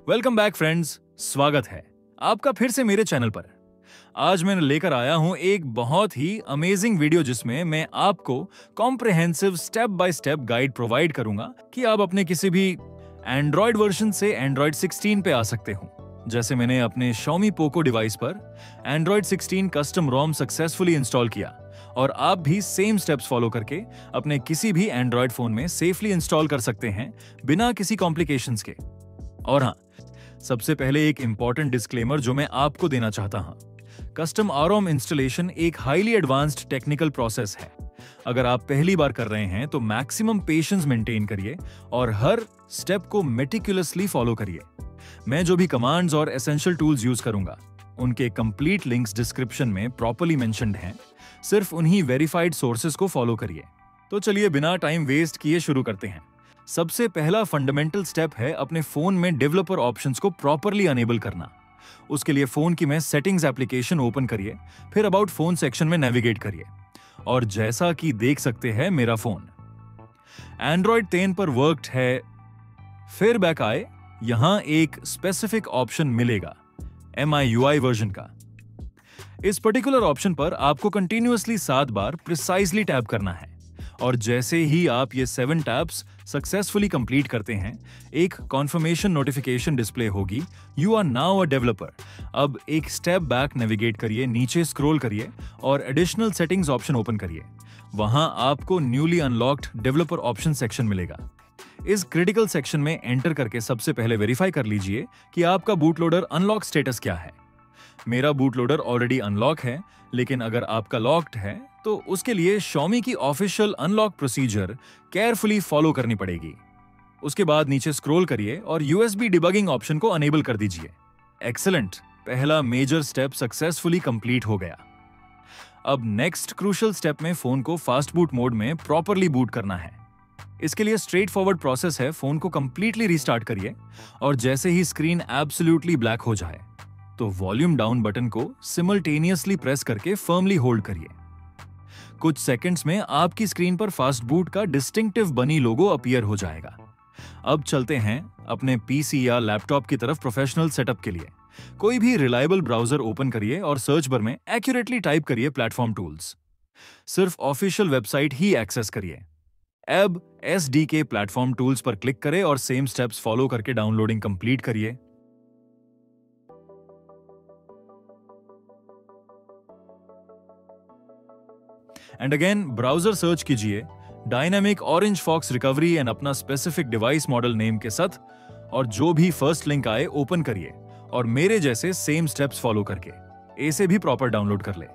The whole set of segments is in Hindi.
वेलकम बैक फ्रेंड्स, स्वागत है आपका फिर से मेरे चैनल पर। आज मैं लेकर आया हूं एक बहुत ही अमेजिंग वीडियो जिसमें मैं आपको comprehensive step by step guide provide करूंगा कि आप अपने किसी भी एंड्रॉयड वर्जन से एंड्रॉयड 16 पे आ सकते हो। जैसे मैंने अपने Xiaomi Poco डिवाइस पर Android 16 custom ROM successfully install किया और आप भी सेम स्टेप्स फॉलो करके अपने किसी भी एंड्रॉयड फोन में सेफली इंस्टॉल कर सकते हैं बिना किसी कॉम्प्लिकेशंस के। और हाँ, सबसे पहले एक इंपॉर्टेंट डिस्क्लेमर जो मैं आपको देना चाहता हूं। कस्टम आरओम इंस्टॉलेशन एक हाईली एडवांस्ड टेक्निकल प्रोसेस है। अगर आप पहली बार कर रहे हैं तो मैक्सिमम पेशेंस मेंटेन करिए और हर स्टेप को मेटिकुलसली फॉलो करिए। मैं जो भी कमांड्स और एसेंशियल टूल्स यूज करूंगा उनके कंप्लीट लिंक्स डिस्क्रिप्शन में प्रॉपर्ली मेंशन्ड हैं। सिर्फ उन्हीं वेरीफाइड सोर्सेज को फॉलो करिए। तो चलिए बिना टाइम वेस्ट किए शुरू करते हैं। सबसे पहला फंडामेंटल स्टेप है अपने फोन में डेवलपर ऑप्शंस को प्रॉपर्ली अनेबल करना। उसके लिए फोन की में सेटिंग्स एप्लीकेशन ओपन करिए, फिर अबाउट फोन सेक्शन में नेविगेट करिए और जैसा कि देख सकते हैं मेरा फोन एंड्रॉयड 10 पर वर्कड है। फिर बैक आए, यहां एक स्पेसिफिक ऑप्शन मिलेगा MIUI वर्जन का। इस पर्टिकुलर ऑप्शन पर आपको कंटिन्यूअसली 7 बार प्रिसाइजली टैप करना है और जैसे ही आप ये 7 टैप्स सक्सेसफुली कंप्लीट करते हैं एक कॉन्फर्मेशन नोटिफिकेशन डिस्प्ले होगी, you are now a developer. अब एक स्टेप बैक नेविगेट करिए, नीचे स्क्रॉल करिए और एडिशनल सेटिंग्स ऑप्शन ओपन करिए। वहां आपको newly unlocked developer option section मिलेगा। इस क्रिटिकल सेक्शन में एंटर करके सबसे पहले वेरीफाई कर लीजिए कि आपका बूट लोडर अनलॉक स्टेटस क्या है। मेरा बूट लोडर ऑलरेडी अनलॉक है, लेकिन अगर आपका लॉक्ड है तो उसके लिए Xiaomi की official unlock procedure carefully follow करनी पड़ेगी। उसके बाद नीचे स्क्रॉल करिए और USB डिबगिंग ऑप्शन को अनेबल कर दीजिए। एक्सीलेंट, पहला मेजर स्टेप सक्सेसफुली कंप्लीट हो गया। अब नेक्स्ट क्रूशियल स्टेप में फोन को फास्ट बूट मोड में प्रॉपर्ली बूट करना है। इसके लिए स्ट्रेट फॉरवर्ड प्रोसेस है, फोन को कंप्लीटली रीस्टार्ट करिए और जैसे ही स्क्रीन एब्सोल्युटली ब्लैक हो जाए तो वॉल्यूम डाउन बटन को सिमल्टेनियसली प्रेस करके फर्मली होल्ड करिए। कुछ सेकंड्स में आपकी स्क्रीन पर फास्ट बूट का डिस्टिंक्टिव बनी लोगो अपीयर हो जाएगा। अब चलते हैं अपने पीसी या लैपटॉप की तरफ प्रोफेशनल सेटअप के लिए। कोई भी रिलायबल ब्राउजर ओपन करिए और सर्च बार में एक्यूरेटली टाइप करिए प्लेटफॉर्म टूल्स। सिर्फ ऑफिशियल वेबसाइट ही एक्सेस करिए। अब SDK प्लेटफॉर्म टूल्स पर क्लिक करें और सेम स्टेप्स फॉलो करके डाउनलोडिंग कंप्लीट करिए। एंड अगेन ब्राउजर सर्च कीजिए dynamic orange fox recovery and अपना स्पेसिफिक डिवाइस मॉडल नेम के साथ और जो भी फर्स्ट लिंक आए ओपन करिए और मेरे जैसे सेम स्टेप्स फॉलो करके ए से भी प्रॉपर डाउनलोड कर ले।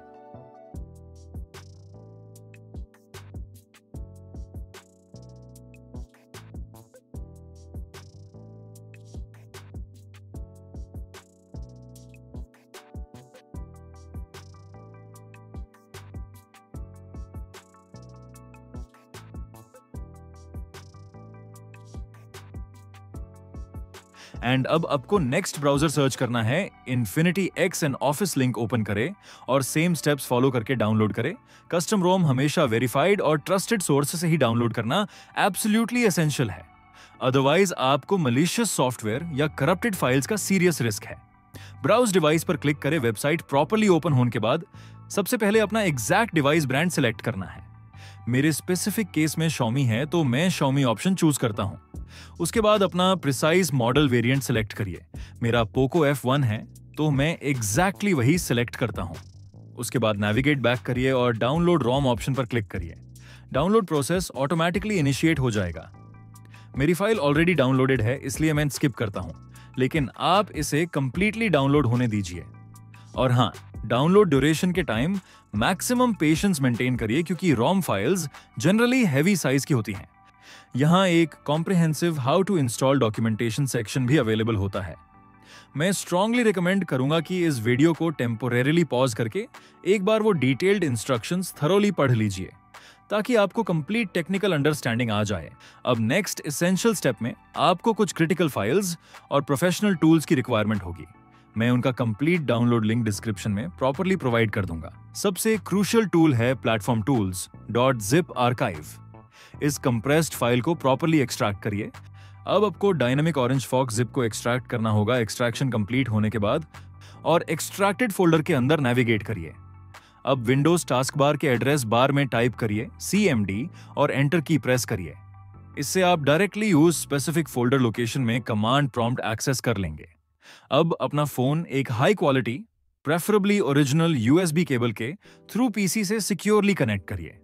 एंड अब आपको नेक्स्ट ब्राउजर सर्च करना है। Infinity X and office link open करें और सेम स्टेप्स फॉलो करके डाउनलोड करें। कस्टम रोम हमेशा वेरीफाइड और ट्रस्टेड सोर्स से ही डाउनलोड करना एब्सोल्युटली एसेंशियल है, अदरवाइज आपको मलिशियस सॉफ्टवेयर या करप्टेड फाइल्स का सीरियस रिस्क है। ब्राउज डिवाइस पर क्लिक करें। वेबसाइट प्रॉपर्ली ओपन होने के बाद सबसे पहले अपना एग्जैक्ट डिवाइस ब्रांड सेलेक्ट करना है। मेरे स्पेसिफिक केस में Xiaomi है तो मैं Xiaomi ऑप्शन चूज करता हूं। उसके बाद अपना प्रिसाइज मॉडल वेरिएंट सेलेक्ट करिए। मेरा Poco F1 है तो मैं एग्जैक्टली वही सेलेक्ट करता हूं। उसके बाद नेविगेट बैक करिए और डाउनलोड रोम ऑप्शन पर क्लिक करिए। डाउनलोड प्रोसेस ऑटोमेटिकली इनिशिएट हो जाएगा। मेरी फाइल ऑलरेडी डाउनलोडेड है इसलिए मैं स्किप करता हूं, लेकिन आप इसे कंप्लीटली डाउनलोड होने दीजिए। और हाँ, डाउनलोड ड्यूरेशन के टाइम मैक्सिमम पेशेंस मेंटेन करिए क्योंकि ROM files generally heavy size की होती हैं। यहां एक comprehensive how to install documentation section भी अवेलेबल होता है। मैं स्ट्रांगली रिकमेंड करूंगा कि इस वीडियो को टेम्पोरेरीली पॉज करके एक बार वो डिटेल्ड इंस्ट्रक्शंस थरोली पढ़ लीजिए ताकि आपको कंप्लीट टेक्निकल अंडरस्टैंडिंग आ जाए। अब नेक्स्ट एसेंशियल स्टेप में आपको कुछ क्रिटिकल फाइल्स और प्रोफेशनल टूल्स की रिक्वायरमेंट होगी। मैं उनका कंप्लीट डाउनलोड लिंक डिस्क्रिप्शन में प्रॉपर्ली प्रोवाइड कर दूंगा। सबसे क्रूशियल टूल है प्लेटफॉर्म टूल्स .zip आर्काइव। इस कंप्रेस्ड फाइल को प्रॉपर्ली एक्सट्रैक्ट करिए। अब आपको डायनेमिक ऑरेंज फॉक्स जिप को एक्सट्रैक्ट करना होगा। एक्सट्रैक्शन कंप्लीट होने के बाद और एक्सट्रैक्टेड फोल्डर के अंदर नेविगेट करिए। अब विंडोज टास्क बार के एड्रेस बार में टाइप करिए CMD और एंटर की प्रेस करिए। इससे आप डायरेक्टली उस स्पेसिफिक फोल्डर लोकेशन में कमांड प्रॉम्प्ट एक्सेस कर लेंगे। अब अपना फोन एक high quality, preferably original USB cable के थ्रू PC से सिक्योरली कनेक्ट करिए।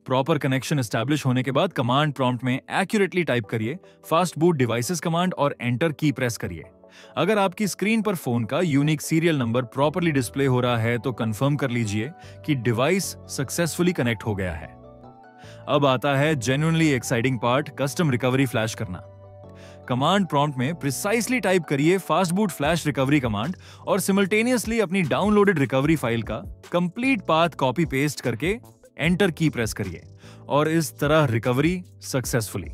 प्रॉपर कनेक्शन एस्टैब्लिश होने के बाद कमांड प्रॉम्प्ट में एक्यूरेटली टाइप करिए फास्ट बूट डिवाइसेस कमांड और एंटर की प्रेस करिए। अगर आपकी स्क्रीन पर फोन का unique serial number properly display हो रहा है तो कंफर्म कर लीजिए कि डिवाइस सक्सेसफुली कनेक्ट हो गया है। अब आता है genuinely exciting part, custom recovery flash करना। कमांड प्रॉम्प्ट में प्रिसाइसली टाइप करिए fast boot flash recovery command और सिमल्टेनियसली अपनी डाउनलोडेड रिकवरी फाइल का कंप्लीट पाथ कॉपी पेस्ट करके एंटर की प्रेस करिए और इस तरह रिकवरी सक्सेसफुली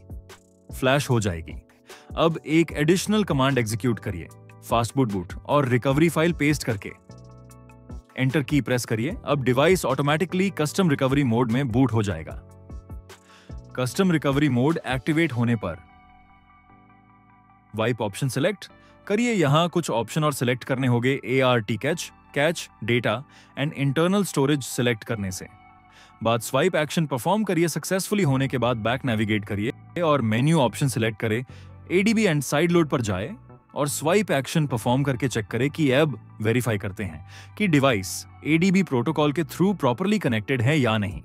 फ्लैश हो जाएगी। अब एक एडिशनल कमांड एग्जीक्यूट करिए फास्ट बूट और रिकवरी फाइल पेस्ट करके एंटर की प्रेस करिए। अब device automatically custom recovery mode में बूट हो जाएगा। कस्टम रिकवरी मोड एक्टिवेट होने पर वाइप ऑप्शन सिलेक्ट करिए। यहां कुछ ऑप्शन और सिलेक्ट करने होंगे ART catch data and internal storage select करने से। बाद स्वाइप एक्शन परफॉर्म करिए। सक्सेसफुली होने के बाद बैक नेविगेट करिए और मेन्यू ऑप्शन सिलेक्ट करें। ADB एंड साइड लोड पर जाए और स्वाइप एक्शन परफॉर्म करके चेक करें कि अब वेरीफाई करते हैं कि डिवाइस ADB प्रोटोकॉल के थ्रू प्रॉपरली कनेक्टेड है या नहीं।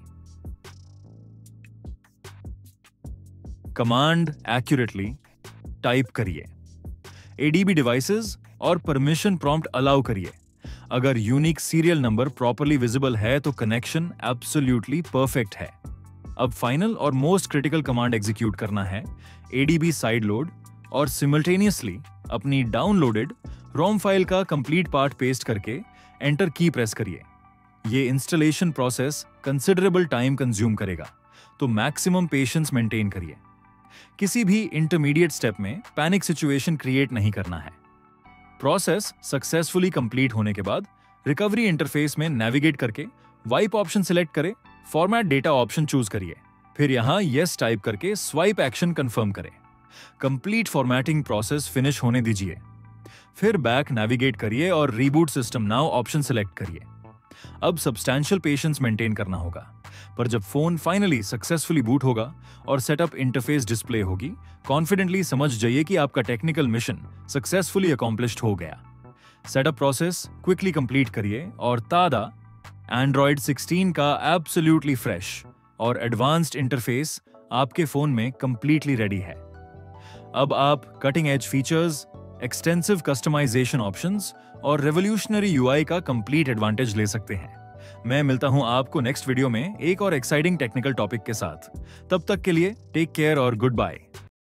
कमांड एक्यूरेटली टाइप करिए ADB डिवाइसेस और परमिशन प्रॉम्प्ट अलाउ करिए। अगर unique serial number properly visible है तो कनेक्शन एब्सोल्युटली परफेक्ट है। अब फाइनल और मोस्ट क्रिटिकल कमांड एग्जीक्यूट करना है ADB साइड लोड और सिमल्टेनियसली अपनी डाउनलोडेड रोम फाइल का कंप्लीट पार्ट पेस्ट करके एंटर की प्रेस करिए। ये installation process considerable time consume करेगा, तो मैक्सिमम पेशेंस मेंटेन करिए। किसी भी इंटरमीडिएट स्टेप में पैनिक सिचुएशन क्रिएट नहीं करना है। प्रोसेस सक्सेसफुली कंप्लीट होने के बाद रिकवरी इंटरफेस में नेविगेट करके वाइप ऑप्शन सिलेक्ट करें, फॉर्मेट डेटा ऑप्शन चूज करिए, फिर यहां यस टाइप करके स्वाइप एक्शन कंफर्म करें। कंप्लीट फॉर्मेटिंग प्रोसेस फिनिश होने दीजिए, फिर बैक नेविगेट करिए और reboot system now option select करिए। अब सब्सटैंशियल पेशेंस मेंटेन करना होगा, पर जब फोन फाइनली सक्सेसफुली बूट होगा और सेटअप इंटरफेस डिस्प्ले होगी, कॉन्फिडेंटली समझ जाइए कि आपका टेक्निकल मिशन सक्सेसफुली अकॉम्प्लिश्ड हो गया। सेटअप प्रोसेस क्विकली कंप्लीट करिए और तादा Android 16 का एब्सोल्युटली फ्रेश और एडवांस्ड इंटरफेस आपके फोन में कंप्लीटली रेडी है। अब आप cutting edge features, extensive customisation options और रेवोल्यूशनरी UI का कंप्लीट एडवांटेज ले सकते हैं। मैं मिलता हूं आपको नेक्स्ट वीडियो में एक और एक्साइटिंग टेक्निकल टॉपिक के साथ। तब तक के लिए टेक केयर और गुड बाय।